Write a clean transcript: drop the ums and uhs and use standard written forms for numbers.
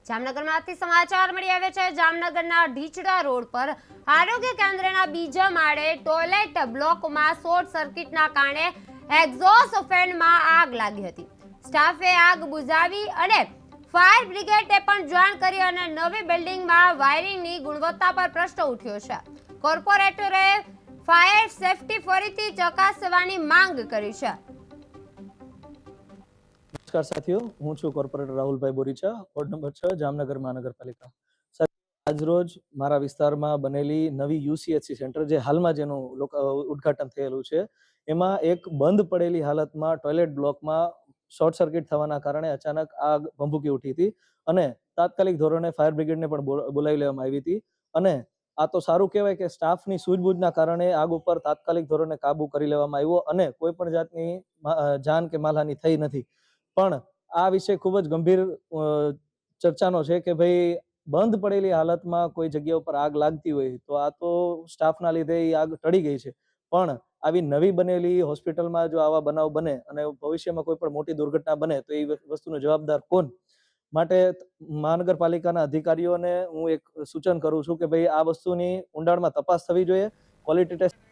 જામનગરમાંથી સમાચાર મળી આવે છે। જામનગરના ઢીચડા રોડ પર આરોગ્ય કેન્દ્રના બીજા માળે ટોયલેટ બ્લોકમાં શોર્ટ સર્કિટના કારણે એક્ઝોસ્ટ ફેનમાં આગ લાગી હતી। સ્ટાફે આગ બુઝાવી અને ફાયર બ્રિગેડે પણ જાણ કરી અને નવી બિલ્ડિંગમાં વાયરિંગની ગુણવત્તા પર પ્રશ્ન ઉઠ્યો છે। કોર્પોરેટરે ફાયર સેફટી ફરીથી ચકાસવાની માંગ કરી છે। નમસ્કાર સાથીઓ, હું છું કોર્પોરેટર રાહુલભાઈ બોરીચા, વોર્ડ નંબર 6 જામનગર મહાનગરપાલિકા। આજરોજ મારા વિસ્તારમાં બનેલી નવી યુસીએચસી સેન્ટર, જે હાલમાં જેનું ઉદ્ઘાટન થયેલું છે, એમાં એક બંધ પડેલી હાલતમાં ટોયલેટ બ્લોકમાં શોર્ટ સર્કિટ થવાના કારણે અચાનક આગ ભભૂકી ઉઠી હતી અને તાત્કાલિક ધોરણે ફાયર બ્રિગેડને પણ બોલાવી લેવામાં આવી હતી। અને આ તો સારું કહેવાય કે સ્ટાફની સૂઝબૂછના કારણે આગ ઉપર તાત્કાલિક ધોરણે કાબુ કરી લેવામાં આવ્યો અને કોઈ પણ જાતની જાન કે માલહાનિ થઈ નથી। પણ આ વિષય ખૂબ જ ગંભીર ચર્ચાનો છે કે ભાઈ, બંધ પડેલી હાલતમાં કોઈ જગ્યા ઉપર આગ લાગતી હોય તો આ તો સ્ટાફના લીધે એ આગ ટળી ગઈ છે, પણ આવી નવી બનેલી હોસ્પિટલમાં જો આવા બનાવ બને અને ભવિષ્યમાં કોઈ પણ મોટી દુર્ઘટના બને તો એ વસ્તુનો જવાબદાર કોણ? માટે મહાનગરપાલિકાના અધિકારીઓને હું એક સૂચન કરું છું કે ભાઈ, આ વસ્તુની ઊંડાણમાં તપાસ થવી જોઈએ, ક્વોલિટી ટેસ્ટ